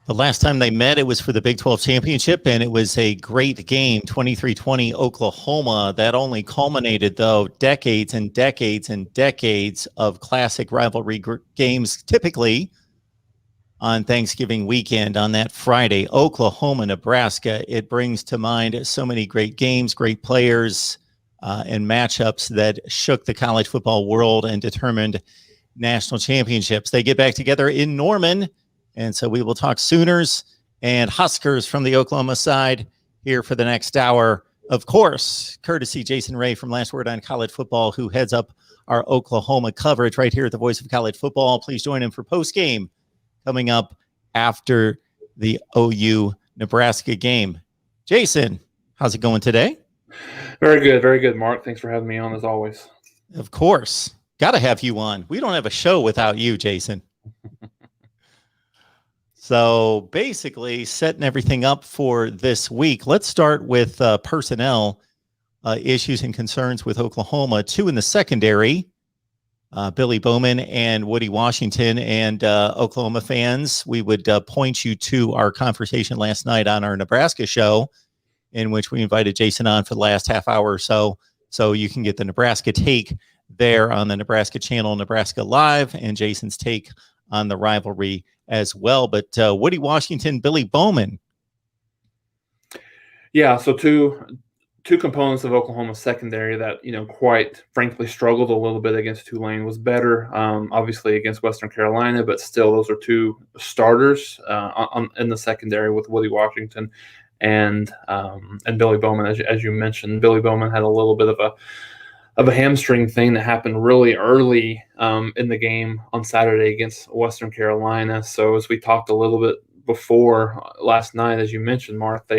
The last time they met, it was for the Big 12 championship, and it was a great game, 23-20 Oklahoma. That only culminated, though, decades and decades and decades of classic rivalry games, typically on Thanksgiving weekend on that Friday. Oklahoma, Nebraska, it brings to mind so many great games, great players, and matchups that shook the college football world and determined national championships. They get back together in Norman. And so we will talk Sooners and Huskers from the Oklahoma side here for the next hour. Of course, courtesy Jason Ray from Last Word on College Football, who heads up our Oklahoma coverage right here at the Voice of College Football. Please join him for postgame coming up after the OU Nebraska game. Jason, how's it going today? Very good, Mark. Thanks for having me on as always. Of course. Got to have you on. We don't have a show without you, Jason. So basically setting everything up for this week. Let's start with personnel issues and concerns with Oklahoma. Two in the secondary, Billy Bowman and Woody Washington. And Oklahoma fans, we would point you to our conversation last night on our Nebraska show, in which we invited Jason on for the last half hour or so. So you can get the Nebraska take there on the Nebraska channel, Nebraska Live, and Jason's take on the rivalry as well. But Woody Washington, Billy Bowman. Yeah, so two components of Oklahoma's secondary that, quite frankly struggled a little bit against Tulane. Was better, obviously, against Western Carolina, but still those are two starters in the secondary with Woody Washington and Billy Bowman. As you mentioned, Billy Bowman had a little bit of a hamstring thing that happened really early in the game on Saturday against Western Carolina. So as we talked a little bit before last night, as you mentioned, Mark,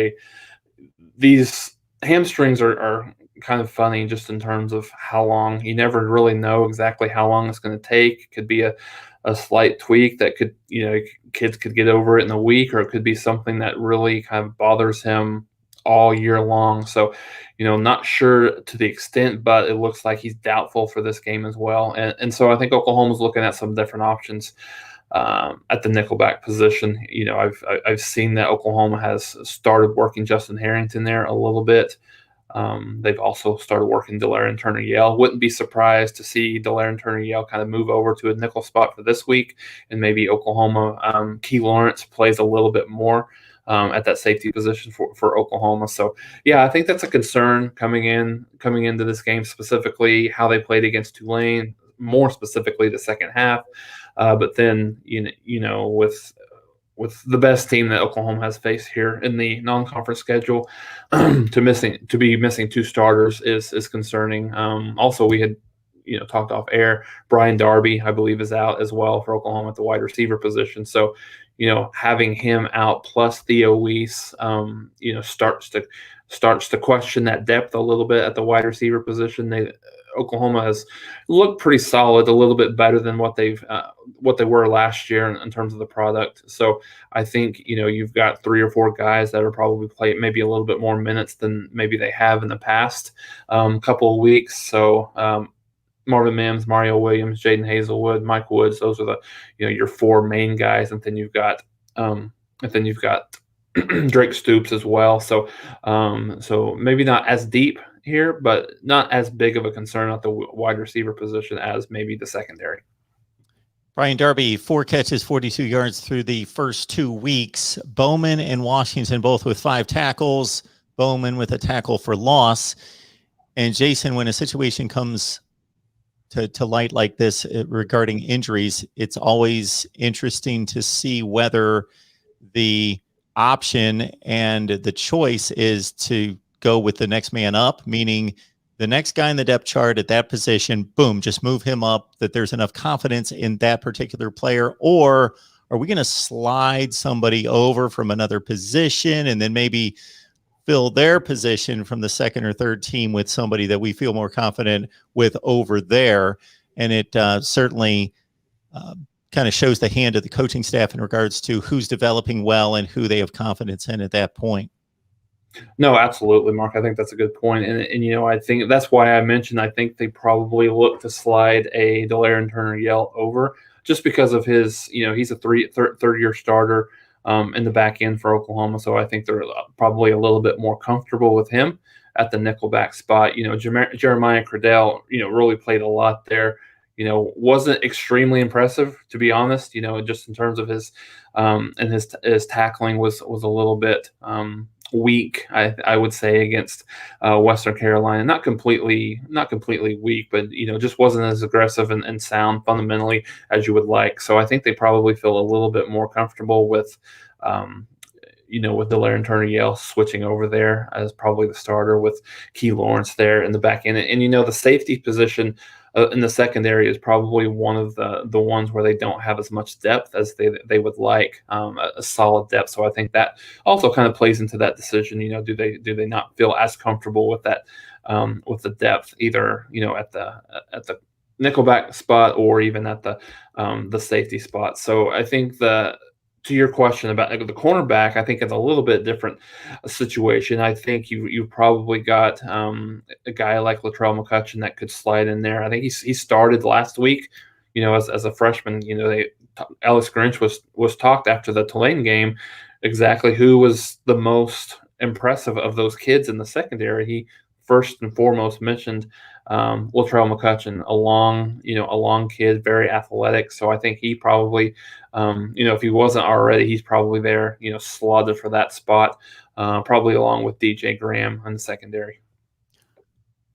these hamstrings are kind of funny just in terms of how long. You never really know exactly how long it's going to take. It could be a slight tweak that could, kids could get over it in a week, or it could be something that really kind of bothers him all year long. So, not sure to the extent, but it looks like he's doubtful for this game as well. And so I think Oklahoma's looking at some different options at the nickelback position. I've seen that Oklahoma has started working Justin Harrington there a little bit. They've also started working Delarian Turner-Yell. Wouldn't be surprised to see Delarian Turner-Yell kind of move over to a nickel spot for this week, and maybe Oklahoma, Key Lawrence plays a little bit more at that safety position for Oklahoma. So, yeah, I think that's a concern coming into this game, specifically how they played against Tulane, more specifically the second half. But then, with the best team that Oklahoma has faced here in the non-conference schedule, to be missing two starters is concerning. Also, we had talked off air. Brian Darby, I believe, is out as well for Oklahoma at the wide receiver position. So, having him out plus Theo Weiss, starts to question that depth a little bit at the wide receiver position. Oklahoma has looked pretty solid, a little bit better than what they were last year in terms of the product. So I think you've got 3 or 4 guys that are probably playing maybe a little bit more minutes than maybe they have in the past couple of weeks. So Marvin Mims, Mario Williams, Jaden Hazelwood, Mike Woods. Those are the your 4 main guys, and then you've got Drake Stoops as well. So maybe not as deep here, but not as big of a concern at the wide receiver position as maybe the secondary. Brian Darby, 4 catches, 42 yards through the first 2 weeks. Bowman and Washington both with 5 tackles. Bowman with a tackle for loss. And Jason, when a situation comes to light like this regarding injuries, it's always interesting to see whether the option and the choice is to go with the next man up, meaning the next guy in the depth chart at that position, boom, just move him up, that there's enough confidence in that particular player. Or are we going to slide somebody over from another position and then maybe fill their position from the second or third team with somebody that we feel more confident with over there? And it certainly kind of shows the hand of the coaching staff in regards to who's developing well and who they have confidence in at that point. No, absolutely, Mark. I think that's a good point. And I think that's why I mentioned I think they probably look to slide a Delarian Turner-Yell over just because of his, he's a third-year starter. in the back end for Oklahoma. So I think they're probably a little bit more comfortable with him at the nickelback spot. Jeremiah Cradell, really played a lot there. Wasn't extremely impressive, to be honest. Just in terms of his and his tackling was a little bit weak, I would say, against Western Carolina. Not completely weak, but just wasn't as aggressive and sound fundamentally as you would like. So I think they probably feel a little bit more comfortable with with Delarian Turner-Yale switching over there as probably the starter, with Key Lawrence there in the back end. And the safety position in the secondary is probably one of the ones where they don't have as much depth as they would like, a solid depth. So I think that also kind of plays into that decision. Do they not feel as comfortable with that, with the depth, either at the nickelback spot or even at the safety spot. So I think to your question about the cornerback, I think it's a little bit different situation. I think you've probably got a guy like Latrell McCutcheon that could slide in there. I think he started last week, as a freshman. Alex Grinch was talked after the Tulane game exactly who was the most impressive of those kids in the secondary. He first and foremost mentioned Latrell McCutcheon, a long kid, very athletic. So I think he probably, if he wasn't already, he's probably there, slotted for that spot, probably along with DJ Graham in the secondary.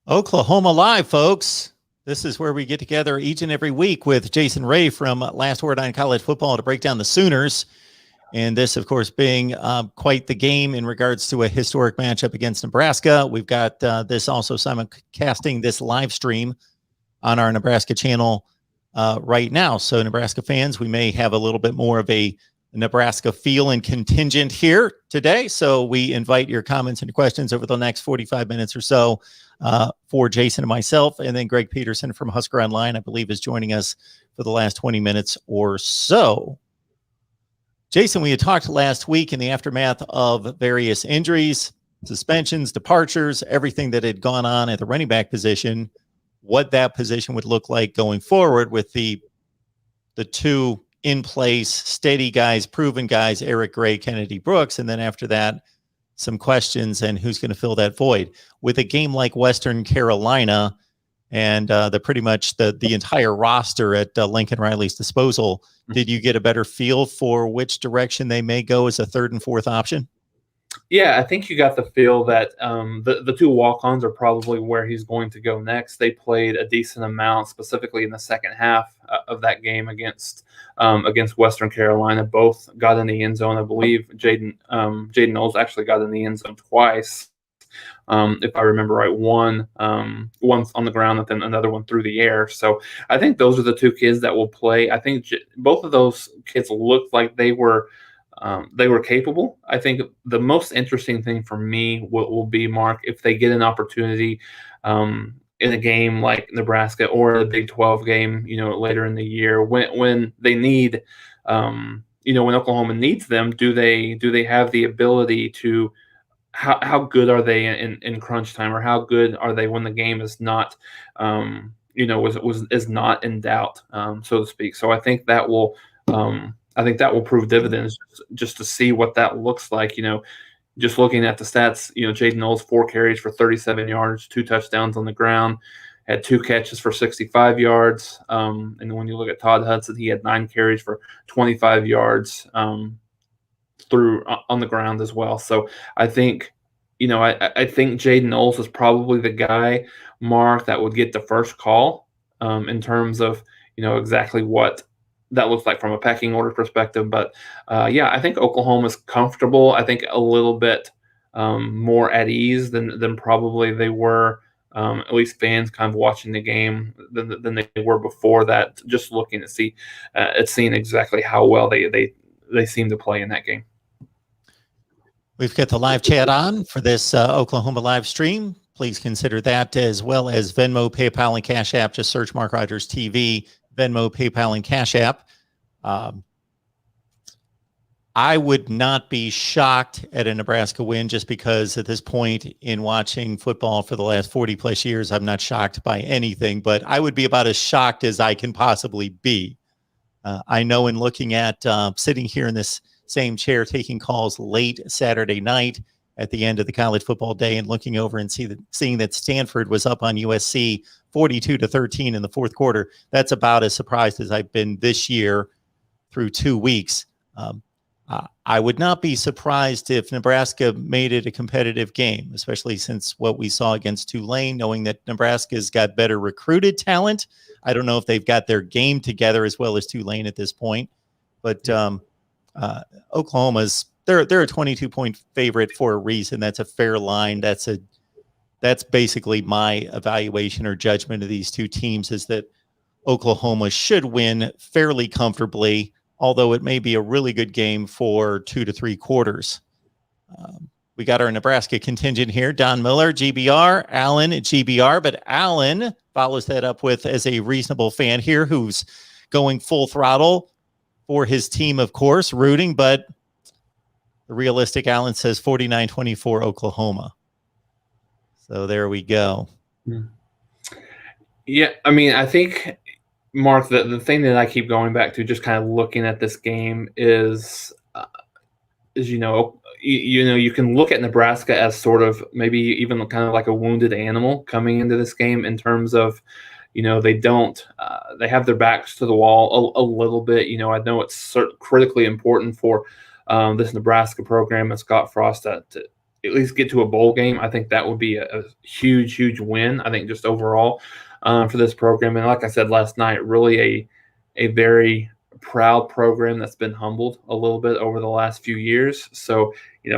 Oklahoma Live, folks. This is where we get together each and every week with Jason Ray from Last Word on College Football to break down the Sooners. And this, of course, being quite the game in regards to a historic matchup against Nebraska. We've got this also simulcasting this live stream on our Nebraska channel right now. So Nebraska fans, we may have a little bit more of a Nebraska feel and contingent here today. So we invite your comments and questions over the next 45 minutes or so for Jason and myself. And then Greg Peterson from Husker Online, I believe, is joining us for the last 20 minutes or so. Jason, we had talked last week in the aftermath of various injuries, suspensions, departures, everything that had gone on at the running back position, what that position would look like going forward with the two in place, steady guys, proven guys, Eric Gray, Kennedy Brooks. And then after that, some questions and who's going to fill that void. With a game like Western Carolina and pretty much the entire roster at Lincoln Riley's disposal, did you get a better feel for which direction they may go as a third and fourth option? Yeah, I think you got the feel that the two walk-ons are probably where he's going to go next. They played a decent amount, specifically in the second half of that game against Western Carolina. Both got in the end zone. I believe Jaden Knowles actually got in the end zone twice. If I remember right, one on the ground and then another one through the air. So I think those are the two kids that will play. I think both of those kids looked like they were capable. I think the most interesting thing for me will be, Mark, if they get an opportunity in a game like Nebraska or the Big 12 game, later in the year when they need, when Oklahoma needs them, do they have the ability to, how good are they in crunch time, or how good are they when the game is not, is not in doubt, so to speak. So I think that will prove dividends just to see what that looks like. Just looking at the stats, Jaden Knowles, 4 carries for 37 yards, 2 touchdowns on the ground, had 2 catches for 65 yards. And when you look at Todd Hudson, he had 9 carries for 25 yards through on the ground as well. So I think, I think Jaden Knowles is probably the guy, Mark, that would get the first call in terms of, exactly what that looks like from a pecking order perspective. But I think Oklahoma's comfortable. I think a little bit more at ease than probably they were, at least fans kind of watching the game than they were before that, just looking to see seeing exactly how well they seem to play in that game. We've got the live chat on for this Oklahoma live stream. Please consider that, as well as Venmo, PayPal, and Cash App. Just search Mark Rogers TV, Venmo, PayPal, and Cash App. I would not be shocked at a Nebraska win, just because at this point in watching football for the last 40 plus years, I'm not shocked by anything, but I would be about as shocked as I can possibly be. I know in looking at sitting here in this same chair taking calls late Saturday night at the end of the college football day and looking over and seeing that Stanford was up on USC 42-13 in the fourth quarter. That's about as surprised as I've been this year through 2 weeks. I would not be surprised if Nebraska made it a competitive game, especially since what we saw against Tulane, knowing that Nebraska's got better recruited talent. I don't know if they've got their game together as well as Tulane at this point, but Oklahoma's they're a 22-point favorite for a reason. That's a fair line. That's basically my evaluation or judgment of these two teams, is that Oklahoma should win fairly comfortably, although it may be a really good game for 2 to 3 quarters. We got our Nebraska contingent here. Don Miller, GBR, Alan, GBR, but Alan follows that up with, as a reasonable fan here, who's going full throttle for his team, of course, rooting, but the realistic Alan says 49-24 Oklahoma. So there we go. Yeah, I mean, I think, Mark, the thing that I keep going back to, just kind of looking at this game, is you can look at Nebraska as sort of maybe even kind of like a wounded animal coming into this game, in terms of, they have their backs to the wall a little bit. I know it's critically important for this Nebraska program and Scott Frost to at least get to a bowl game. I think that would be a huge, huge win, I think, just overall for this program. And like I said last night, really a very proud program that's been humbled a little bit over the last few years. So,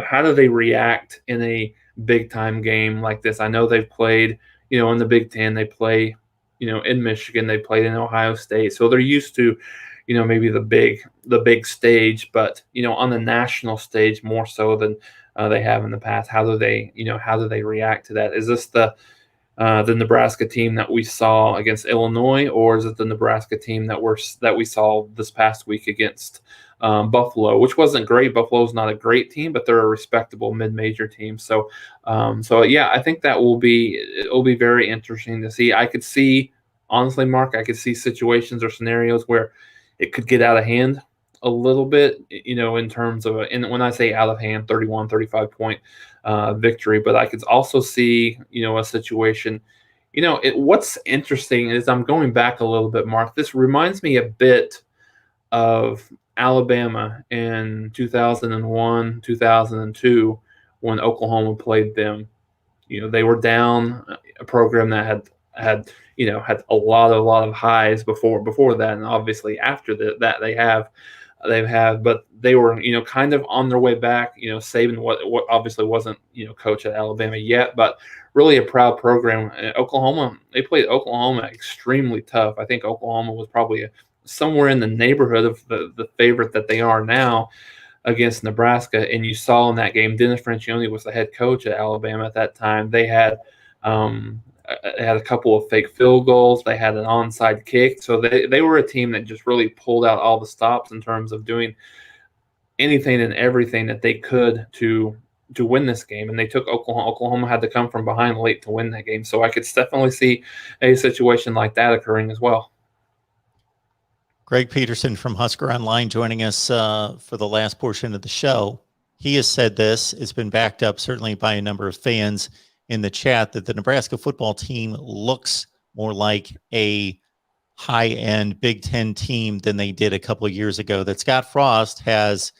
how do they react in a big-time game like this? I know they've played, in the Big Ten. They play, in Michigan. They played in Ohio State. So they're used to, maybe the big stage, but, on the national stage more so than they have in the past. How do they react to that? Is this the Nebraska team that we saw against Illinois, or is it the Nebraska team that we saw this past week against Buffalo, which wasn't great? Buffalo's not a great team, but they're a respectable mid-major team. So yeah, I think it'll be very interesting to see. I could see, honestly, Mark, I could see situations or scenarios where it could get out of hand a little bit, in terms of, and when I say out of hand, 31, 35 point victory. But I could also see, a situation, what's interesting is, I'm going back a little bit, Mark. This reminds me a bit of Alabama in 2001, 2002, when Oklahoma played them. They were down, a program that had a lot of highs before that, and obviously after that they've had, but they were, kind of on their way back, Saban what obviously wasn't, coach at Alabama yet, but really a proud program. Oklahoma, they played Oklahoma extremely tough. I think Oklahoma was probably somewhere in the neighborhood of the favorite that they are now against Nebraska. And you saw in that game, Dennis Francione was the head coach at Alabama at that time. They had a couple of fake field goals. They had an onside kick. So they were a team that just really pulled out all the stops in terms of doing anything and everything that they could to win this game. And they took Oklahoma. Oklahoma had to come from behind late to win that game. So I could definitely see a situation like that occurring as well. Greg Peterson from Husker Online joining us for the last portion of the show. He has said this. It's been backed up certainly by a number of fans in the chat, that the Nebraska football team looks more like a high-end Big Ten team than they did a couple of years ago, that Scott Frost has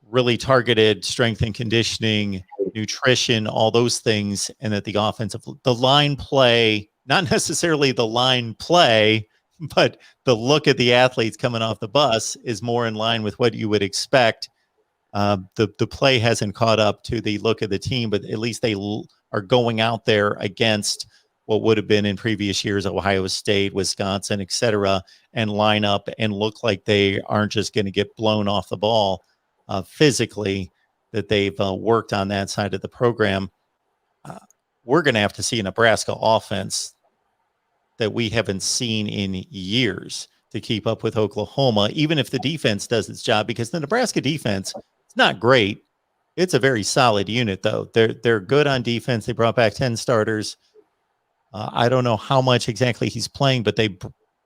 really targeted strength and conditioning, nutrition, all those things, and that the line play, not necessarily the line play, but the look at the athletes coming off the bus is more in line with what you would expect. The play hasn't caught up to the look of the team, but at least they are going out there against what would have been in previous years, Ohio State, Wisconsin, etc., and line up and look like they aren't just going to get blown off the ball physically, that they've worked on that side of the program. We're going to have to see a Nebraska offense that we haven't seen in years to keep up with Oklahoma, even if the defense does its job, because the Nebraska defense, it's not great. It's a very solid unit, though. They're good on defense. They brought back 10 starters. I don't know how much exactly he's playing, but they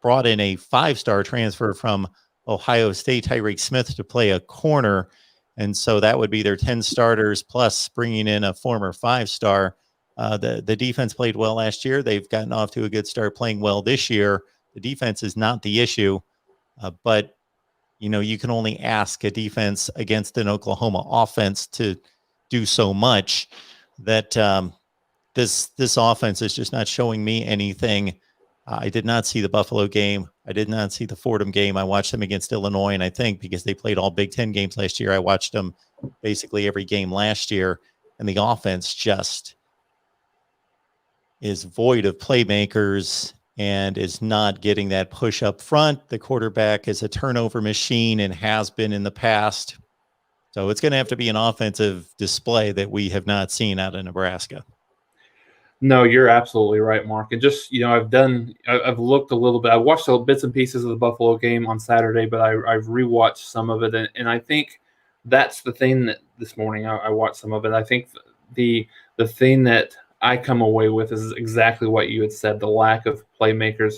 brought in a 5-star transfer from Ohio State Tyreek Smith to play a corner. And so that would be their 10 starters plus bringing in a former 5-star. The defense played well last year. They've gotten off to a good start playing well this year. The defense is not the issue, but you can only ask a defense against an Oklahoma offense to do so much that this offense is just not showing me anything. I did not see the Buffalo game. I did not see the Fordham game. I watched them against Illinois, and I think because they played all Big Ten games last year, I watched them basically every game last year, and the offense just is void of playmakers and is not getting that push up front. The quarterback is a turnover machine and has been in the past. So it's going to have to be an offensive display that we have not seen out of Nebraska. No, you're absolutely right, Mark. And just, I've looked a little bit. I watched bits and pieces of the Buffalo game on Saturday, but I've rewatched some of it. And I think that's the thing that this morning I watched some of it. I think the thing that I come away with is exactly what you had said, the lack of playmakers,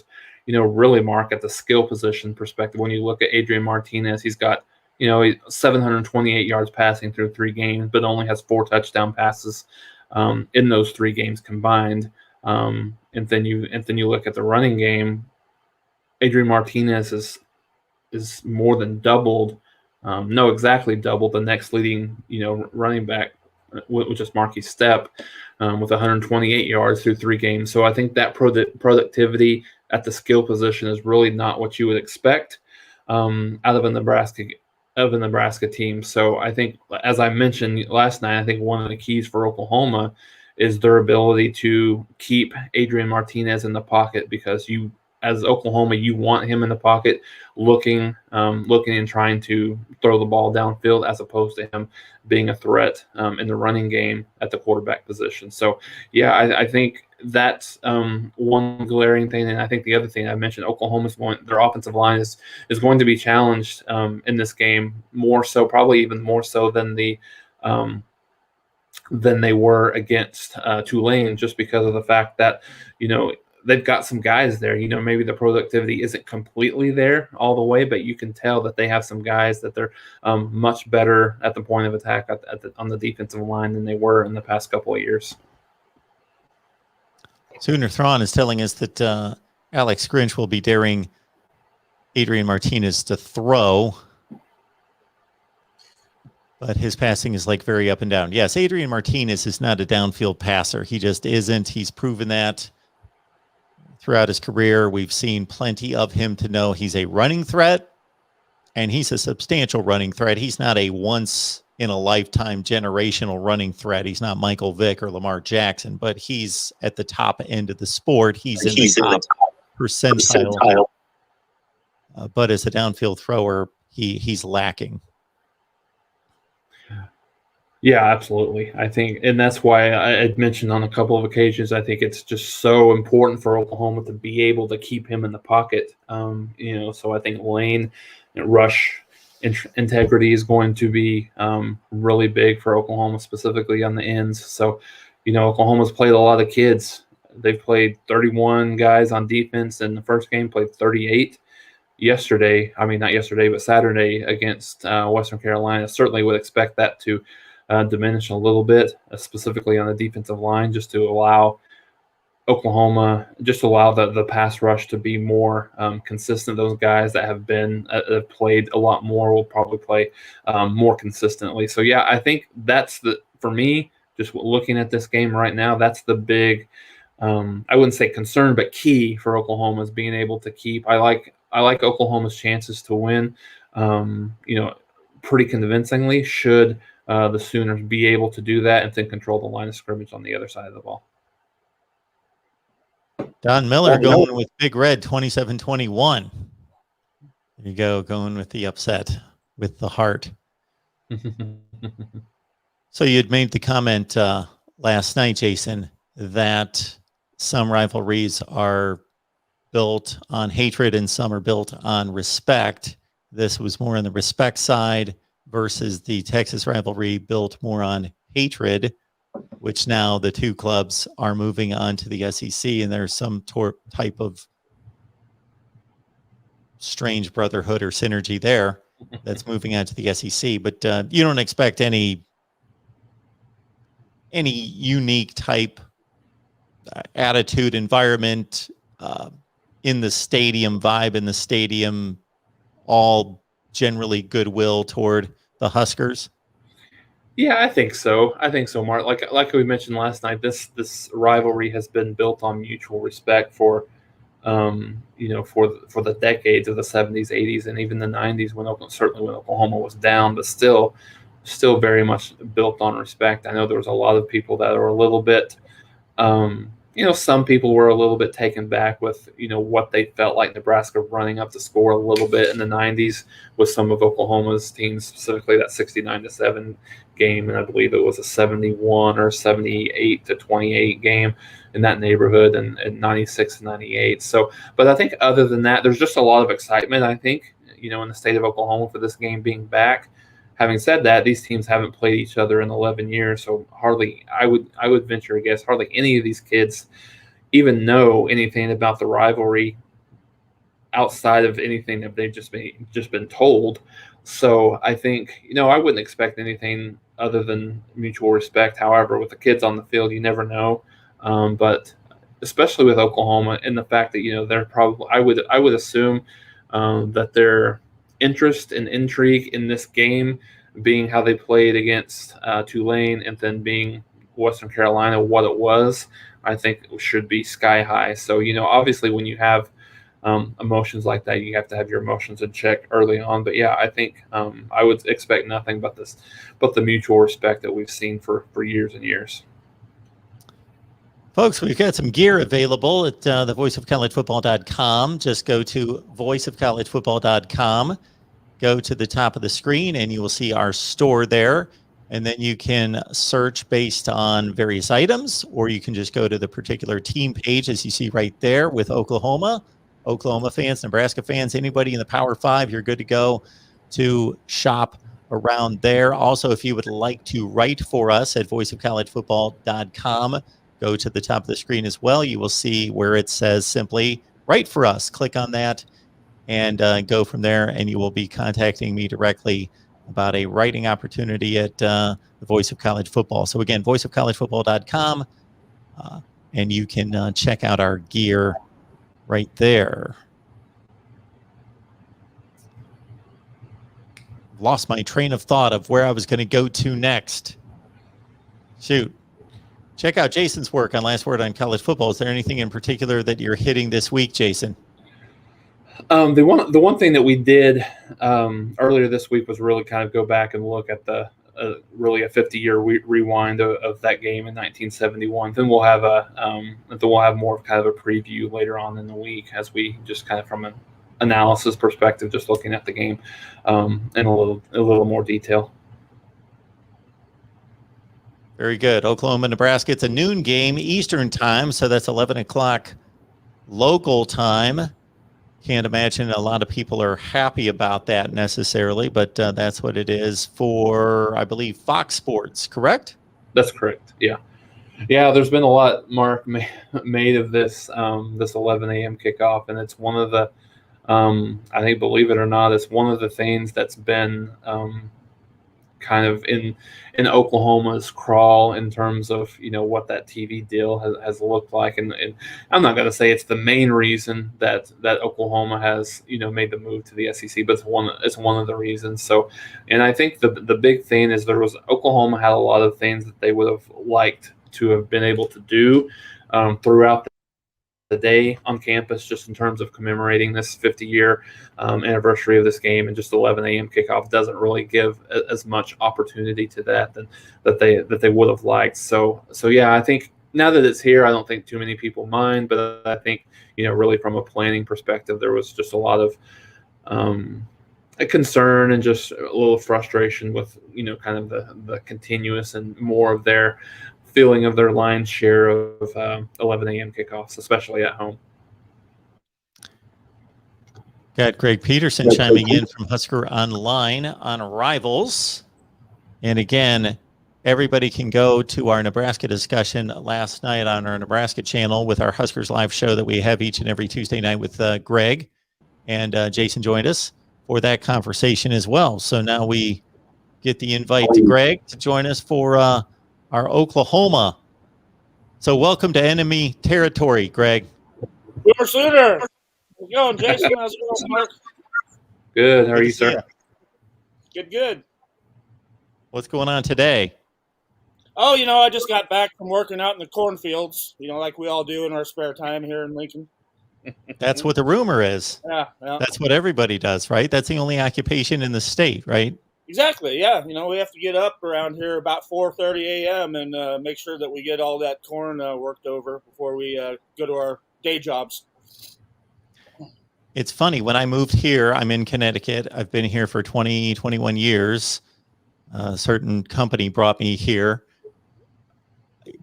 really, Mark, at the skill position perspective. When you look at Adrian Martinez, he's got, 728 yards passing through 3 games, but only has 4 touchdown passes in those 3 games combined. And then you look at the running game. Adrian Martinez is more than doubled, exactly double the next leading running back, which is Marquis Stepp, with 128 yards through 3 games. So I think that productivity at the skill position is really not what you would expect out of a Nebraska team. So I think, as I mentioned last night, I think one of the keys for Oklahoma is their ability to keep Adrian Martinez in the pocket, because as Oklahoma, you want him in the pocket looking and trying to throw the ball downfield, as opposed to him being a threat in the running game at the quarterback position. So, yeah, I think that's one glaring thing. And I think the other thing I mentioned, their offensive line is going to be challenged in this game, probably even more so than they were against Tulane, just because of the fact that, they've got some guys there. Maybe the productivity isn't completely there all the way, but you can tell that they have some guys that they're much better at the point of attack on the defensive line than they were in the past couple of years. Sooner Thrawn is telling us that Alex Grinch will be daring Adrian Martinez to throw, but his passing is very up and down. Yes, Adrian Martinez is not a downfield passer. He just isn't. He's proven that throughout his career. We've seen plenty of him to know he's a running threat, and he's a substantial running threat. He's not a once-in-a-lifetime generational running threat. He's not Michael Vick or Lamar Jackson, but he's at the top end of the sport. He's in the top percentile. But as a downfield thrower, he's lacking. Yeah, absolutely. I think, and that's why I had mentioned on a couple of occasions, I think it's just so important for Oklahoma to be able to keep him in the pocket. So I think lane and rush integrity is going to be really big for Oklahoma, specifically on the ends. So, Oklahoma's played a lot of kids. They've played 31 guys on defense in the first game, played 38 Saturday against Western Carolina. Certainly would expect that to diminish a little bit, specifically on the defensive line, just to allow Oklahoma, the pass rush to be more consistent. Those guys that have played a lot more will probably play more consistently. So, yeah, I think that's for me, just looking at this game right now, that's the big, I wouldn't say concern, but key for Oklahoma is being able to keep. I like Oklahoma's chances to win, pretty convincingly, should the Sooners be able to do that and then control the line of scrimmage on the other side of the ball. Don Miller going with Big Red 27-21. There you go, going with the upset with the heart. So you had made the comment last night, Jason, that some rivalries are built on hatred and some are built on respect. This was more on the respect side versus the Texas rivalry built more on hatred, which now the two clubs are moving on to the SEC, and there's some type of strange brotherhood or synergy there that's moving on to the SEC. But you don't expect any unique type attitude, environment in the stadium, vibe in the stadium, all generally goodwill toward the Huskers? Yeah, I think so. Mark. Like we mentioned last night, this rivalry has been built on mutual respect for for the decades of the 70s, 80s, and even the 90s when Oklahoma was down, but still very much built on respect. I know there was a lot of people that are a little bit some people were a little bit taken back with, what they felt like Nebraska running up the score a little bit in the 90s with some of Oklahoma's teams, specifically that 69-7 game. And I believe it was a 71 or 78-28 game in that neighborhood, and 96-98. So, but I think other than that, there's just a lot of excitement, I think, in the state of Oklahoma for this game being back. Having said that, these teams haven't played each other in 11 years, so I would venture a guess, hardly any of these kids even know anything about the rivalry outside of anything that they've just been told. So I think, I wouldn't expect anything other than mutual respect. However, with the kids on the field, you never know. But especially with Oklahoma and the fact that, they're probably, I would assume that their interest and intrigue in this game, being how they played against Tulane and then being Western Carolina, what it was, I think it should be sky high. So, obviously when you have emotions like that, you have to have your emotions in check early on. But yeah, I think I would expect nothing but the mutual respect that we've seen for years and years. Folks, we've got some gear available at the voiceofcollegefootball.com. Just go to voiceofcollegefootball.com, go to the top of the screen, and you will see our store there. And then you can search based on various items, or you can just go to the particular team page, as you see right there with Oklahoma fans, Nebraska fans, anybody in the Power 5, you're good to go to shop around there. Also, if you would like to write for us at voiceofcollegefootball.com, go to the top of the screen as well. You will see where it says simply write for us. Click on that and go from there, and you will be contacting me directly about a writing opportunity at the Voice of College Football. So again, voiceofcollegefootball.com, and you can check out our gear right there. Lost my train of thought of where I was going to go to next. Shoot. Check out Jason's work on Last Word on College Football. Is there anything in particular that you're hitting this week, Jason? The one thing that we did earlier this week was really kind of go back and look at the really a 50-year rewind of that game in 1971. Then we'll have more of kind of a preview later on in the week, as we just kind of from an analysis perspective, just looking at the game in a little more detail. Very good. Oklahoma, Nebraska. It's a noon game Eastern time, so that's 11 o'clock local time. Can't imagine a lot of people are happy about that necessarily, but that's what it is for, I believe, Fox Sports, correct? That's correct, yeah. Yeah, there's been a lot, Mark, made of this 11 a.m. kickoff, and it's one of the, I think, believe it or not, it's one of the things that's been kind of in Oklahoma's crawl in terms of what that TV deal has looked like, and I'm not going to say it's the main reason that Oklahoma has made the move to the SEC, but it's one of the reasons. So, and I think the big thing is Oklahoma had a lot of things that they would have liked to have been able to do throughout the day on campus, just in terms of commemorating this 50-year anniversary of this game, and just 11 a.m. kickoff doesn't really give as much opportunity to that that they would have liked. So yeah, I think now that it's here, I don't think too many people mind, but I think really from a planning perspective, there was just a lot of a concern and just a little frustration with kind of the continuous and more of their feeling of their lion's share of 11 a.m. kickoffs, especially at home. Got Greg Peterson chiming in from Husker Online on Rivals. And again, everybody can go to our Nebraska discussion last night on our Nebraska channel with our Huskers live show that we have each and every Tuesday night with Greg. And Jason joined us for that conversation as well. So now we get the invite to Greg to join us for our Oklahoma. So welcome to enemy territory, Greg. Sooner. How's it going, Jason? How's it going, Mark? Good. How are you, sir? Good. What's going on today? Oh, I just got back from working out in the cornfields, like we all do in our spare time here in Lincoln. That's what the rumor is. Yeah. That's what everybody does, right? That's the only occupation in the state, right? Exactly, yeah. We have to get up around here about 4:30 a.m. and make sure that we get all that corn worked over before we go to our day jobs. It's funny. When I moved here, I'm in Connecticut. I've been here for 21 years. A certain company brought me here.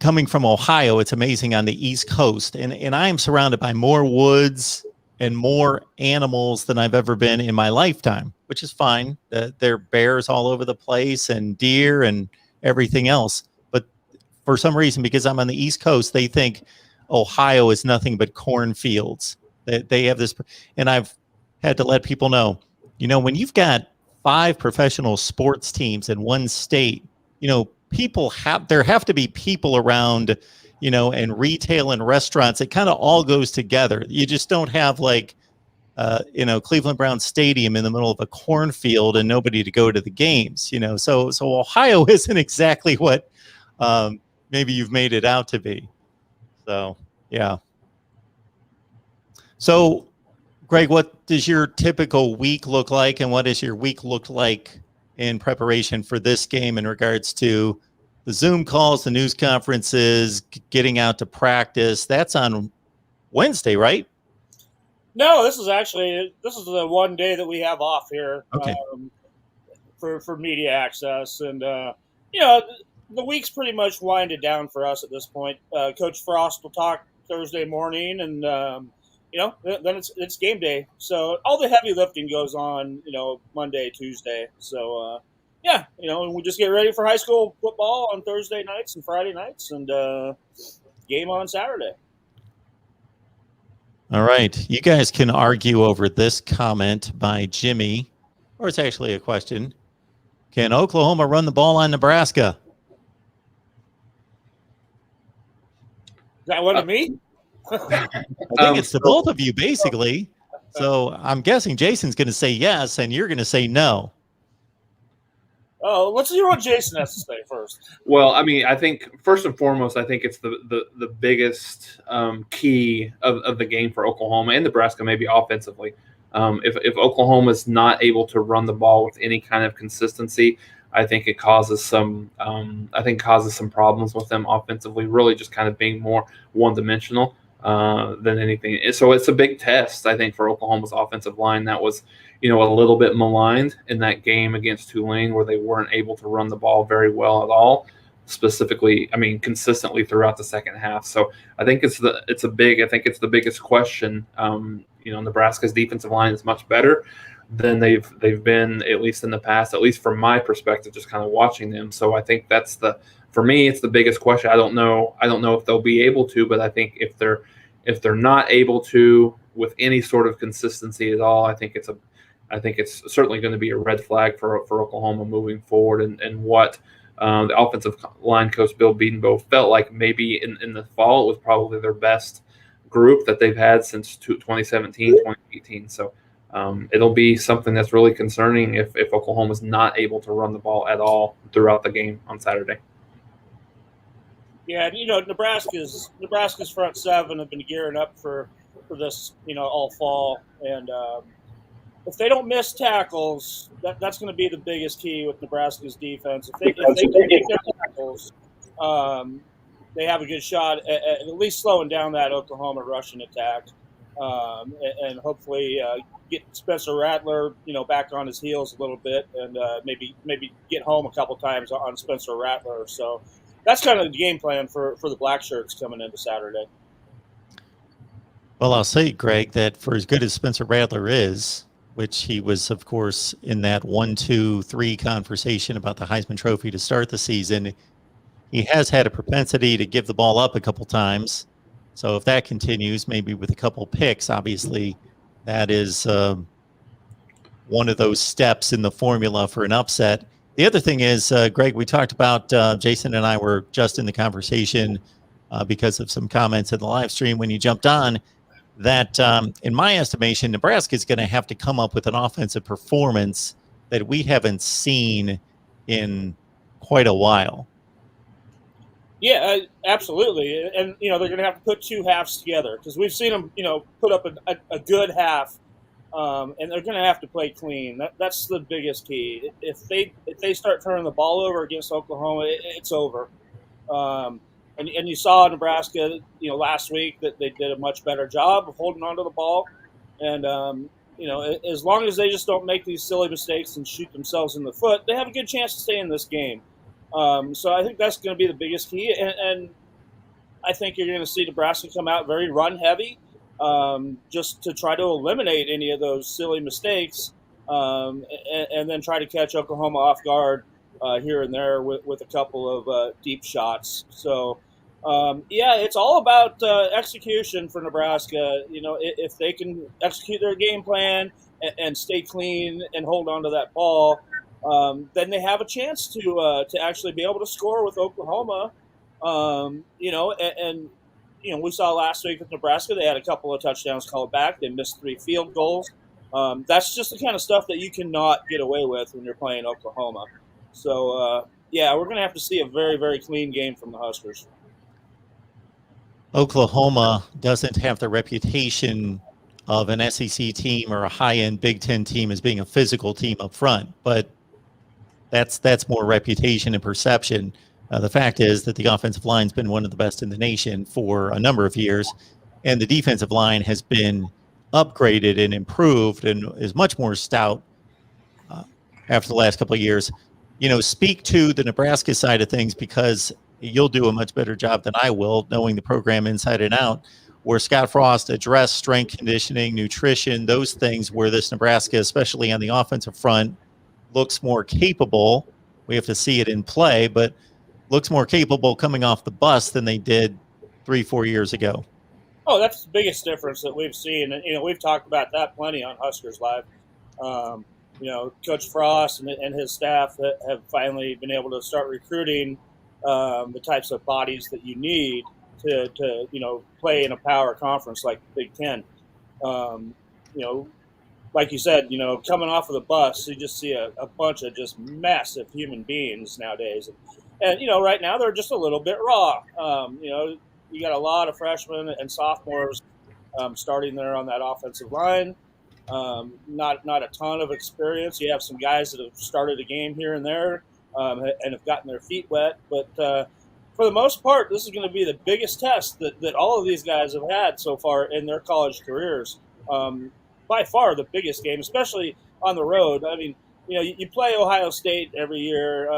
Coming from Ohio, it's amazing on the East Coast. And I am surrounded by more woods and more animals than I've ever been in my lifetime, which is fine. There are bears all over the place and deer and everything else. But for some reason, because I'm on the East Coast, they think Ohio is nothing but cornfields. They have this, and I've had to let people know, when you've got 5 professional sports teams in one state, there have to be people around, and retail and restaurants. It kind of all goes together. You just don't have Cleveland Browns Stadium in the middle of a cornfield and nobody to go to the games, So Ohio isn't exactly what maybe you've made it out to be. So, yeah. So, Greg, what does your typical week look like, and what does your week look like in preparation for this game in regards to the Zoom calls, the news conferences, getting out to practice? That's on Wednesday, right? No, this is the one day that we have off here. Okay. For media access, and the week's pretty much winded down for us at this point. Coach Frost will talk Thursday morning, and then it's game day. So all the heavy lifting goes on, Monday, Tuesday. So, we just get ready for high school football on Thursday nights and Friday nights, and game on Saturday. All right. You guys can argue over this comment by Jimmy, or it's actually a question. Can Oklahoma run the ball on Nebraska? Is that one of me? I think it's the both of you, basically. So I'm guessing Jason's going to say yes, and you're going to say no. Oh, let's hear what Jason has to say first. Well, I think first and foremost, I think it's the biggest key of the game for Oklahoma and Nebraska, maybe offensively. If Oklahoma is not able to run the ball with any kind of consistency, I think it causes some problems with them offensively. Really, just kind of being more one-dimensional than anything. So it's a big test, I think, for Oklahoma's offensive line. That was, a little bit maligned in that game against Tulane, where they weren't able to run the ball very well at all. Specifically, consistently throughout the second half. So I think it's the biggest question. Nebraska's defensive line is much better than they've been, at least in the past, at least from my perspective, just kind of watching them. So I think for me, it's the biggest question. I don't know if they'll be able to, but I think if they're not able to with any sort of consistency at all, I think it's certainly going to be a red flag for Oklahoma moving forward, and what the offensive line coach Bill Bedenbaugh felt like maybe in the fall it was probably their best group that they've had since 2017, 2018. So it'll be something that's really concerning if Oklahoma's not able to run the ball at all throughout the game on Saturday. Yeah, Nebraska's front seven have been gearing up for this, all fall, and if they don't miss tackles, that's going to be the biggest key with Nebraska's defense. If they can get their tackles, they have a good shot at least slowing down that Oklahoma rushing attack, and hopefully get Spencer Rattler, back on his heels a little bit, and maybe get home a couple times on Spencer Rattler. So that's kind of the game plan for the Black Shirts coming into Saturday. Well, I'll say, Greg, that for as good as Spencer Rattler is, which he was, of course, in that 1-2-3 conversation about the Heisman Trophy to start the season, he has had a propensity to give the ball up a couple times. So if that continues, maybe with a couple picks, obviously That is one of those steps in the formula for an upset. The other thing is, Greg, we talked about, Jason and I were just in the conversation because of some comments in the live stream when you jumped on, that in my estimation, Nebraska is going to have to come up with an offensive performance that we haven't seen in quite a while. Yeah, absolutely. And, they're going to have to put two halves together because we've seen them, put up a good half. And they're going to have to play clean. That's the biggest key. If they start turning the ball over against Oklahoma, it's over. And you saw Nebraska, last week that they did a much better job of holding onto the ball. And as long as they just don't make these silly mistakes and shoot themselves in the foot, they have a good chance to stay in this game. So I think that's going to be the biggest key. And I think you're going to see Nebraska come out very run heavy. Just to try to eliminate any of those silly mistakes, and then try to catch Oklahoma off guard here and there with a couple of deep shots. So, it's all about execution for Nebraska. If they can execute their game plan and stay clean and hold on to that ball, then they have a chance to actually be able to score with Oklahoma. We saw last week with Nebraska, they had a couple of touchdowns called back. They missed 3 field goals. That's just the kind of stuff that you cannot get away with when you're playing Oklahoma. So, we're going to have to see a very, very clean game from the Huskers. Oklahoma doesn't have the reputation of an SEC team or a high-end Big Ten team as being a physical team up front, but that's more reputation and perception. The fact is that the offensive line's been one of the best in the nation for a number of years, and the defensive line has been upgraded and improved and is much more stout after the last couple of years. Speak to the Nebraska side of things, because you'll do a much better job than I will, knowing the program inside and out, where Scott Frost addressed strength conditioning, nutrition, those things where this Nebraska, especially on the offensive front, looks more capable. We have to see it in play, but looks more capable coming off the bus than they did 3-4 years ago. Oh, that's the biggest difference that we've seen. And, we've talked about that plenty on Huskers Live. Coach Frost and his staff have finally been able to start recruiting the types of bodies that you need to play in a power conference like the Big Ten. Like you said, coming off of the bus, you just see a bunch of just massive human beings nowadays. And right now they're just a little bit raw. You got a lot of freshmen and sophomores starting there on that offensive line. Not a ton of experience. You have some guys that have started a game here and there and have gotten their feet wet. But for the most part, this is going to be the biggest test that all of these guys have had so far in their college careers. By far the biggest game, especially on the road. I mean, you play Ohio State every year,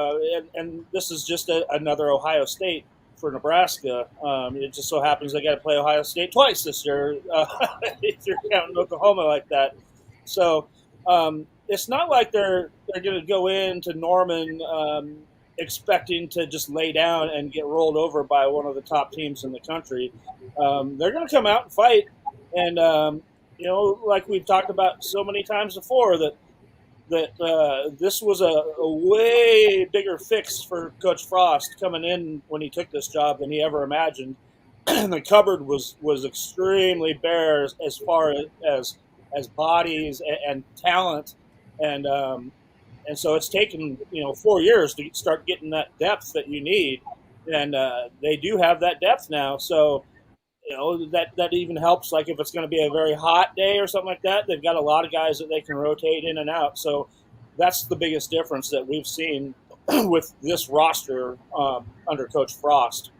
and this is just another Ohio State for Nebraska. It just so happens they got to play Ohio State twice this year, if you're counting Oklahoma like that. So it's not like they're going to go into Norman expecting to just lay down and get rolled over by one of the top teams in the country. They're going to come out and fight, and like we've talked about so many times before, that this was a way bigger fix for Coach Frost coming in when he took this job than he ever imagined. The cupboard was extremely bare as far as bodies and talent, and so it's taken 4 years to start getting that depth that you need, and they do have that depth now. So that even helps. Like if it's going to be a very hot day or something like that, they've got a lot of guys that they can rotate in and out. So that's the biggest difference that we've seen with this roster under Coach Frost.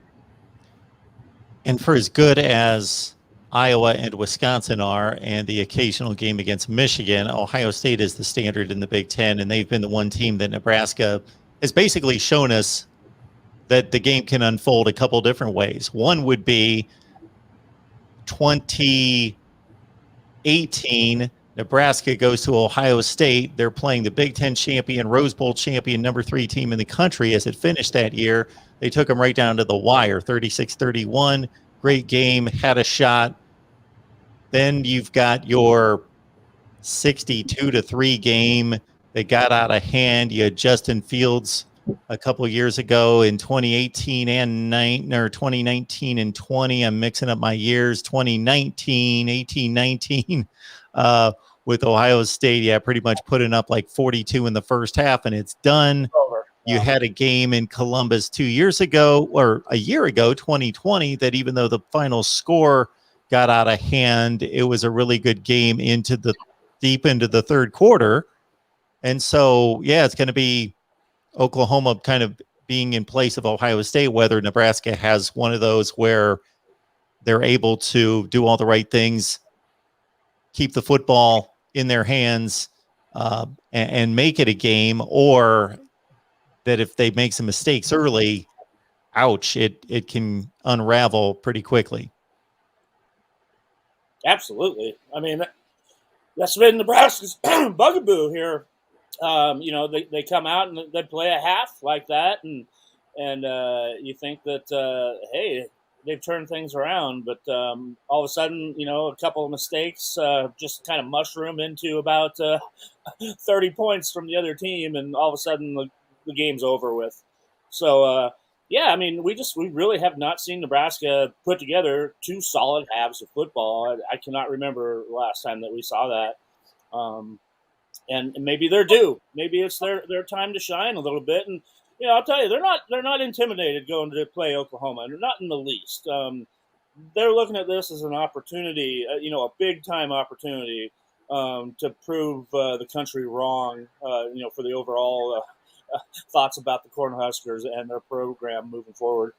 And for as good as Iowa and Wisconsin are, and the occasional game against Michigan, Ohio State is the standard in the Big Ten, and they've been the one team that Nebraska has basically shown us that the game can unfold a couple different ways. One would be 2018, Nebraska goes to Ohio State. They're playing the Big Ten champion, Rose Bowl champion, number 3 team in the country as it finished that year. They took them right down to the wire, 36-31. Great game, had a shot. Then you've got your 62-3 game that got out of hand. You had Justin Fields a couple of years ago in 2018 and 2019 and 20. I'm mixing up my years. 2019, 18, 19 with Ohio State. Yeah, pretty much putting up like 42 in the first half, and it's done. Over. You had a game in Columbus 2 years ago, or a year ago, 2020, that even though the final score got out of hand, it was a really good game into the deep into the third quarter. And so, yeah, it's going to be Oklahoma kind of being in place of Ohio State, whether Nebraska has one of those where they're able to do all the right things, keep the football in their hands, and make it a game, or that if they make some mistakes early, ouch, it can unravel pretty quickly. Absolutely. I mean, that's been Nebraska's bugaboo here. They come out and they play a half like that, and you think that hey, they've turned things around, but all of a sudden, a couple of mistakes just kind of mushroom into about 30 points from the other team, and all of a sudden the game's over with. So yeah, I mean, we really have not seen Nebraska put together two solid halves of football. I cannot remember the last time that we saw that. And maybe they're due. Maybe it's their time to shine a little bit. And I'll tell you, they're not intimidated going to play Oklahoma. They're not in the least. They're looking at this as an opportunity, a big time opportunity to prove the country wrong. For the overall thoughts about the Cornhuskers and their program moving forward.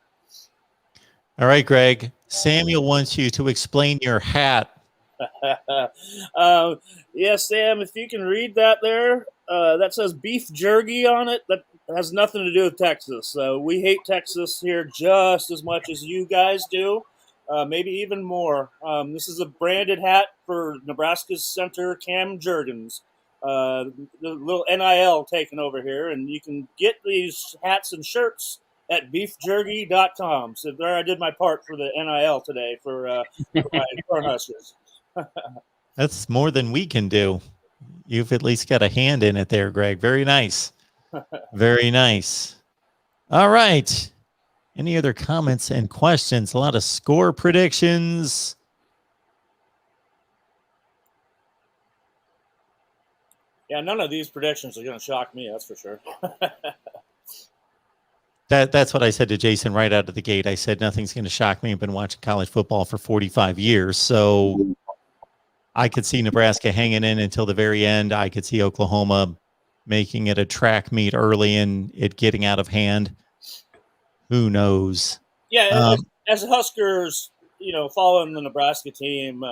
All right, Greg. Samuel wants you to explain your hat. Yeah, Sam, if you can read that there, that says beef jerky on it. That has nothing to do with Texas. We hate Texas here just as much as you guys do, maybe even more. This is a branded hat for Nebraska's center, Cam Jurgens. The little NIL taken over here, and you can get these hats and shirts at beefjerky.com. So there I did my part for the NIL today for my Cornhuskers. That's more than we can do. You've at least got a hand in it there, Greg. Very nice. Very nice. All right. Any other comments and questions? A lot of score predictions. Yeah, none of these predictions are going to shock me, that's for sure. That's what I said to Jason right out of the gate. I said nothing's going to shock me. I've been watching college football for 45 years, so I could see Nebraska hanging in until the very end. I could see Oklahoma making it a track meet early and it getting out of hand. Who knows? Yeah, as Huskers, following the Nebraska team,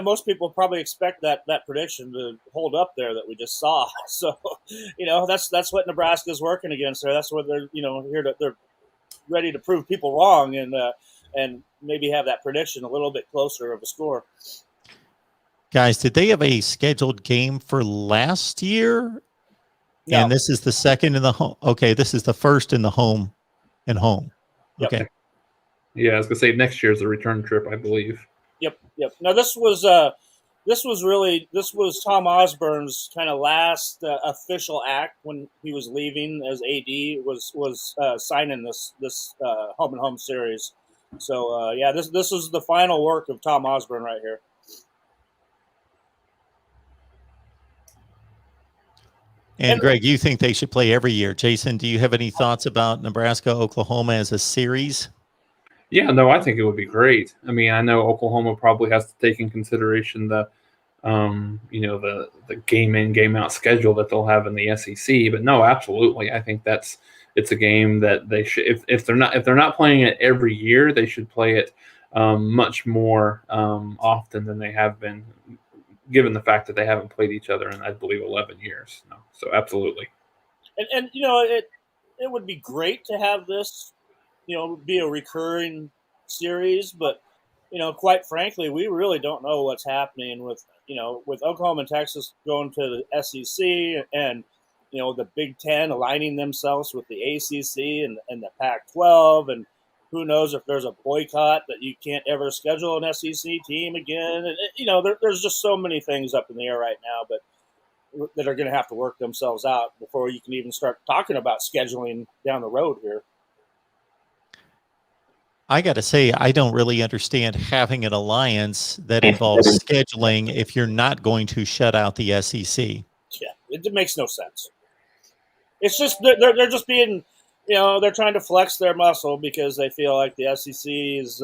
most people probably expect that prediction to hold up there that we just saw. So, that's what Nebraska's working against there. That's what they're, they're ready to prove people wrong and maybe have that prediction a little bit closer of a score. Guys, did they have a scheduled game for last year? No. And this is the second in the home. Okay, this is the first in the home and home. Yep. Okay. Yeah, I was gonna say next year's the return trip, I believe. Yep. Now this was Tom Osborne's kind of last official act when he was leaving as AD was signing this home and home series. So this is the final work of Tom Osborne right here. And Greg, you think they should play every year? Jason, do you have any thoughts about Nebraska, Oklahoma as a series? Yeah, no, I think it would be great. I mean, I know Oklahoma probably has to take in consideration the game in, game out schedule that they'll have in the SEC. But no, absolutely, I think it's a game that they should. If they're not playing it every year, they should play it much more often than they have been, given the fact that they haven't played each other in, I believe, 11 years. No, so absolutely. And it would be great to have this, be a recurring series, but quite frankly, we really don't know what's happening with Oklahoma and Texas going to the SEC and the Big Ten aligning themselves with the ACC and the Pac-12, and who knows if there's a boycott that you can't ever schedule an SEC team again. And, there's just so many things up in the air right now, but that are going to have to work themselves out before you can even start talking about scheduling down the road here. I got to say, I don't really understand having an alliance that involves scheduling if you're not going to shut out the SEC. Yeah, it makes no sense. It's just they're just being, they're trying to flex their muscle because they feel like the SEC is,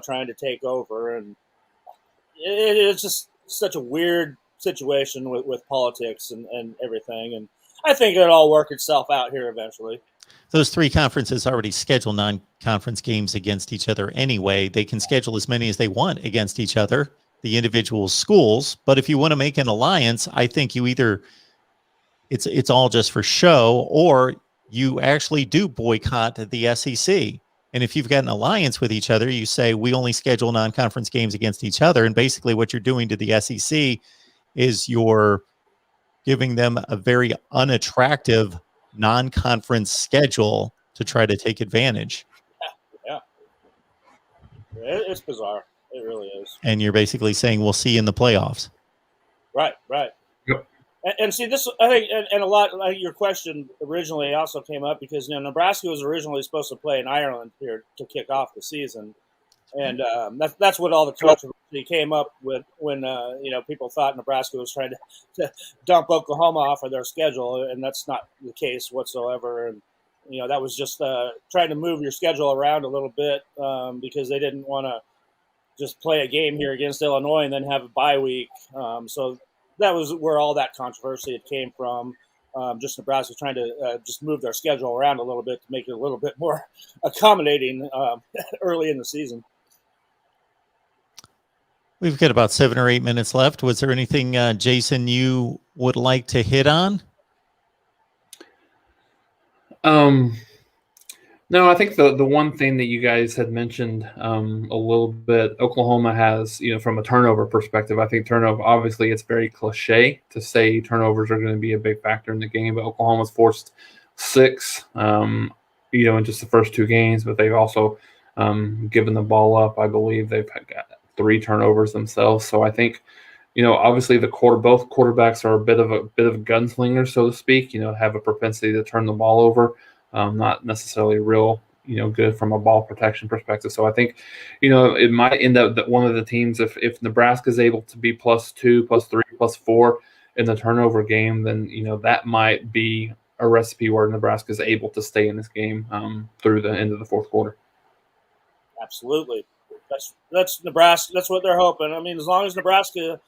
trying to take over, and it's just such a weird situation with politics and everything. And I think it'll all work itself out here eventually. Those three conferences already schedule non-conference games against each other anyway. They can schedule as many as they want against each other, the individual schools. But if you want to make an alliance, I think you either it's all just for show, or you actually do boycott the SEC. And if you've got an alliance with each other, you say we only schedule non-conference games against each other. And basically what you're doing to the SEC is you're giving them a very unattractive non-conference schedule to try to take advantage. Yeah. It's bizarre. It really is. And you're basically saying we'll see you in the playoffs. Right. Yep. And see this, I think, and a lot like your question originally also came up because Nebraska was originally supposed to play in Ireland here to kick off the season, and that's what all the controversy came up with when people thought Nebraska was trying to dump Oklahoma off of their schedule, and that's not the case whatsoever. And that was just trying to move your schedule around a little bit because they didn't want to just play a game here against Illinois and then have a bye week. So that was where all that controversy came from. Just Nebraska trying to just move their schedule around a little bit to make it a little bit more accommodating early in the season. We've got about 7 or 8 minutes left. Was there anything, Jason, you would like to hit on? No, I think the one thing that you guys had mentioned a little bit, Oklahoma has, from a turnover perspective, I think turnover, obviously it's very cliche to say turnovers are going to be a big factor in the game, but Oklahoma's forced 6, in just the first 2 games, but they've also given the ball up. I believe they've got 3 turnovers themselves. So I think, obviously both quarterbacks are a bit of gunslingers, so to speak, have a propensity to turn the ball over. Not necessarily real, good from a ball protection perspective. So I think, it might end up that one of the teams, if Nebraska is able to be +2, +3, +4 in the turnover game, then, that might be a recipe where Nebraska is able to stay in this game through the end of the fourth quarter. Absolutely. That's Nebraska. That's what they're hoping. I mean, as long as Nebraska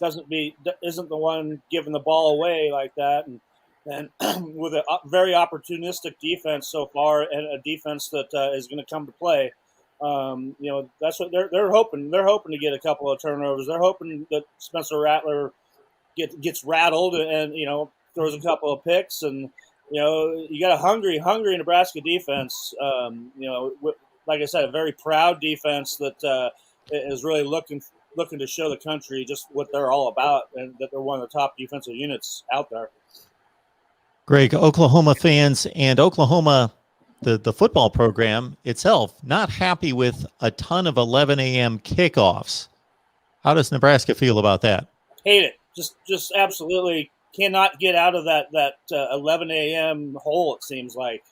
isn't the one giving the ball away like that, and with a very opportunistic defense so far, and a defense that is going to come to play, that's what they're hoping. They're hoping to get a couple of turnovers. They're hoping that Spencer Rattler gets rattled and throws a couple of picks, and you got a hungry Nebraska defense. Like I said, a very proud defense that is really looking to show the country just what they're all about, and that they're one of the top defensive units out there. Greg, Oklahoma fans and Oklahoma, the football program itself, not happy with a ton of 11 a.m. kickoffs. How does Nebraska feel about that? Hate it. Just absolutely cannot get out of that 11 a.m. hole, it seems like.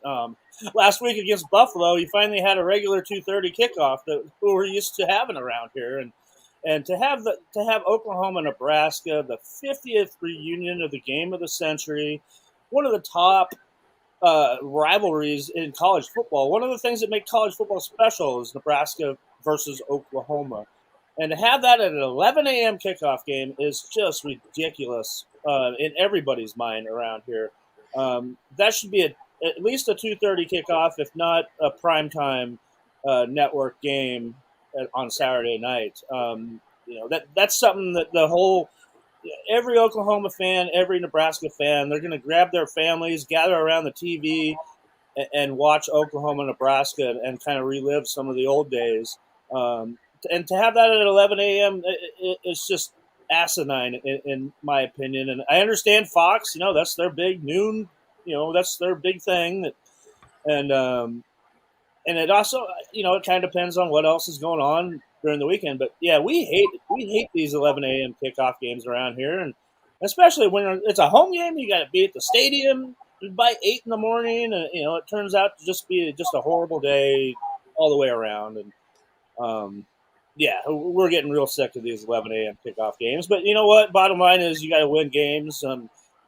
Last week against Buffalo, you finally had a regular 2:30 kickoff that we're used to having around here, and to have Oklahoma Nebraska, the 50th reunion of the game of the century, one of the top rivalries in college football. One of the things that make college football special is Nebraska versus Oklahoma. And to have that at an 11 a.m. kickoff game is just ridiculous in everybody's mind around here. That should be at least a 2:30 kickoff, if not a primetime network game on Saturday night. That's something that every Oklahoma fan, every Nebraska fan, they're going to grab their families, gather around the TV, and watch Oklahoma, Nebraska, and kind of relive some of the old days. And to have that at 11 a.m., it's just asinine, in my opinion. And I understand Fox, that's their big noon, that's their big thing. And and it also, it kind of depends on what else is going on during the weekend. But yeah, we hate these 11 a.m. kickoff games around here, and especially when it's a home game, you got to be at the stadium by 8 in the morning, and it turns out to just be just a horrible day all the way around. And yeah, we're getting real sick of these 11 a.m. kickoff games. But you know what? Bottom line is you got to win games.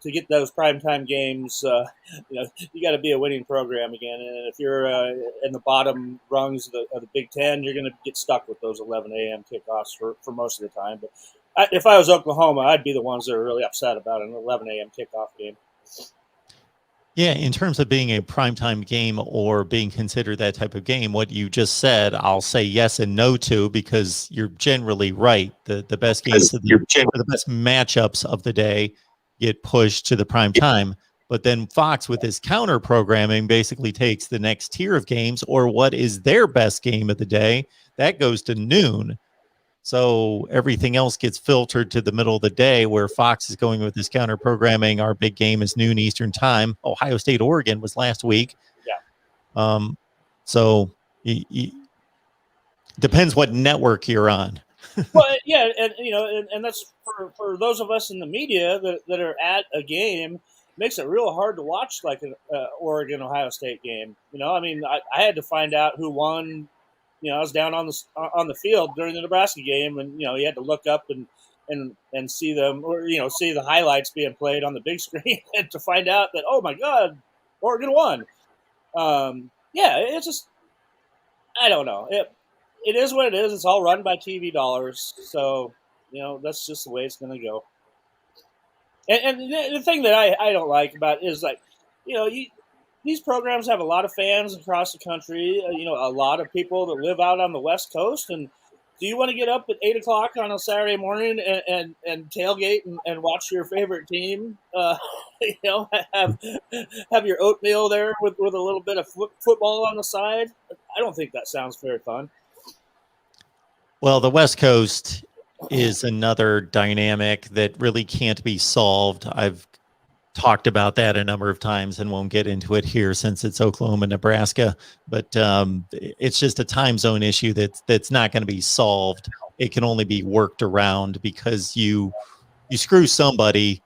To get those primetime games, you got to be a winning program again. And if you're in the bottom rungs of the Big Ten, you're going to get stuck with those 11 a.m. kickoffs for most of the time. But if I was Oklahoma, I'd be the ones that are really upset about an 11 a.m. kickoff game. Yeah, in terms of being a primetime game or being considered that type of game, what you just said, I'll say yes and no to, because you're generally right. The best games, the best matchups of the day get pushed to the prime time. But then Fox, with his counter programming, basically takes the next tier of games, or what is their best game of the day, that goes to noon. So everything else gets filtered to the middle of the day, where Fox is going with this counter programming. Our big game is noon Eastern time. Ohio State, Oregon was last week. Yeah. So depends what network you're on. Well, yeah, and that's for those of us in the media that are at a game, makes it real hard to watch like an Oregon Ohio State game. I had to find out who won. I was down on the field during the Nebraska game, and you had to look up and see them, or see the highlights being played on the big screen and to find out that, oh my God, Oregon won. Yeah, it's just, I don't know. It is what it is. It's all run by TV dollars, so that's just the way it's going to go. And the thing that I don't like about it is, like, these programs have a lot of fans across the country. A lot of people that live out on the West Coast. And do you want to get up at 8 o'clock on a Saturday morning and tailgate and watch your favorite team? Have your oatmeal there with a little bit of football on the side? I don't think that sounds very fun. Well, the West Coast is another dynamic that really can't be solved. I've talked about that a number of times and won't get into it here since it's Oklahoma, Nebraska, but it's just a time zone issue that's not going to be solved. It can only be worked around, because you screw somebody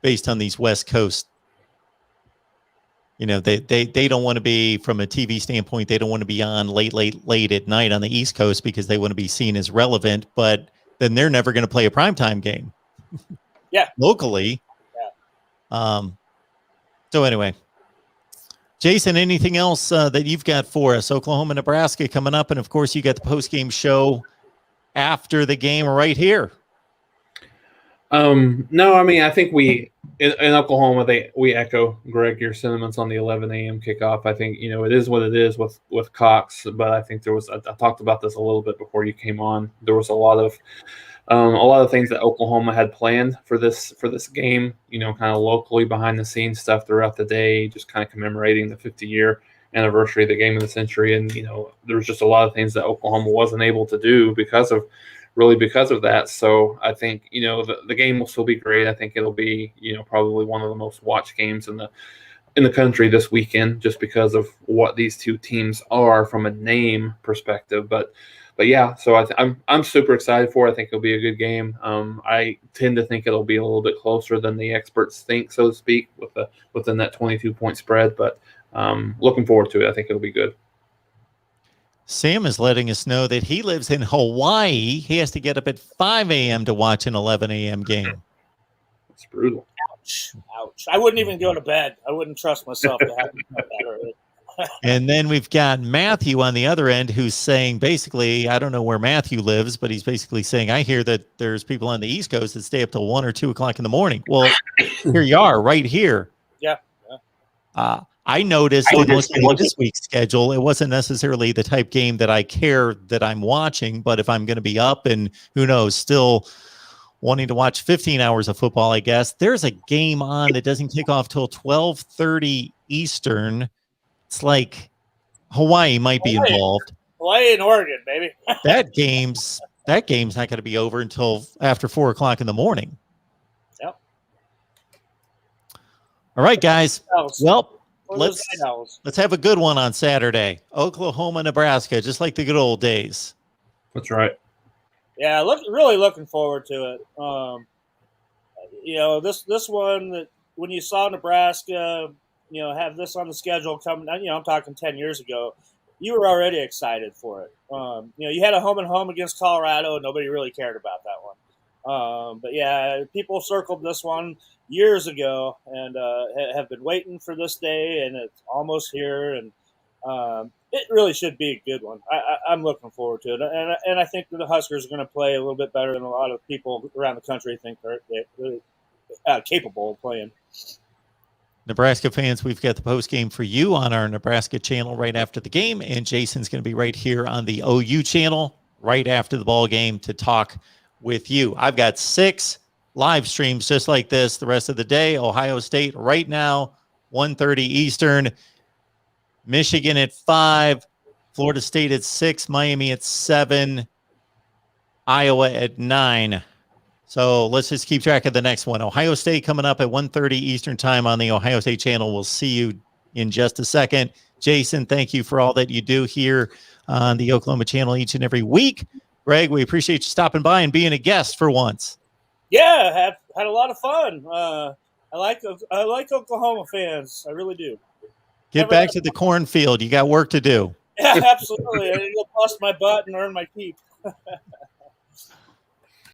based on these West Coast. They don't want to be, from a TV standpoint, they don't want to be on late at night on the East Coast because they want to be seen as relevant, but then they're never going to play a primetime game. Yeah. Locally. So anyway, Jason, anything else that you've got for us? Oklahoma, Nebraska coming up, and of course you got the post-game show after the game right here. No, I think in Oklahoma we echo, Greg, your sentiments on the 11 a.m. kickoff. I think it is what it is with Cox, but I think I talked about this a little bit before you came on. There was a lot of things that Oklahoma had planned for this game, kind of locally behind the scenes stuff throughout the day, just kind of commemorating the 50-year anniversary of the game of the century. And, there was just a lot of things that Oklahoma wasn't able to do because of that. So I think, the game will still be great. I think it'll be, probably one of the most watched games in the country this weekend, just because of what these two teams are from a name perspective. But yeah, so I'm super excited for it. I think it'll be a good game. I tend to think it'll be a little bit closer than the experts think, so to speak, within that 22-point spread. But looking forward to it. I think it'll be good. Sam is letting us know that he lives in Hawaii. He has to get up at 5 a.m. to watch an 11 a.m. game. It's brutal. Ouch. I wouldn't even go to bed. I wouldn't trust myself to have that early. And then we've got Matthew on the other end, who's saying, basically, I don't know where Matthew lives, but he's basically saying, I hear that there's people on the East Coast that stay up till 1 or 2 o'clock in the morning. Well, here you are, right here. Yeah. I noticed in looking at this week's schedule, it wasn't necessarily the type game that I care that I'm watching, but if I'm going to be up and who knows, still wanting to watch 15 hours of football, I guess, there's a game on that doesn't kick off till 12:30 Eastern. It's like Hawaii might be involved. Hawaii and Oregon, baby. that game's not going to be over until after 4 o'clock in the morning. Yep. All right, guys. Well, let's have a good one on Saturday. Oklahoma, Nebraska, just like the good old days. That's right. Yeah, really looking forward to it. This one that when you saw Nebraska, have this on the schedule coming, I'm talking 10 years ago, you were already excited for it. You had a home and home against Colorado, and nobody really cared about that one. But yeah, people circled this one years ago and have been waiting for this day, and it's almost here. And it really should be a good one. I'm looking forward to it, and I think that the Huskers are going to play a little bit better than a lot of people around the country think they're capable of playing. Nebraska fans, we've got the post game for you on our Nebraska channel right after the game, and Jason's going to be right here on the OU channel right after the ball game to talk with you. I've got 6 live streams just like this the rest of the day. Ohio State right now, 1:30 Eastern. Michigan at 5, Florida State at 6, Miami at 7, Iowa at 9. So let's just keep track of the next one. Ohio State coming up at 1:30 Eastern time on the Ohio State channel. We'll see you in just a second. Jason, thank you for all that you do here on the Oklahoma channel each and every week. Greg, we appreciate you stopping by and being a guest for once. Yeah, had a lot of fun. I like Oklahoma fans. I really do. Get back to the cornfield. You got work to do. Yeah, absolutely. You'll bust my butt and earn my keep.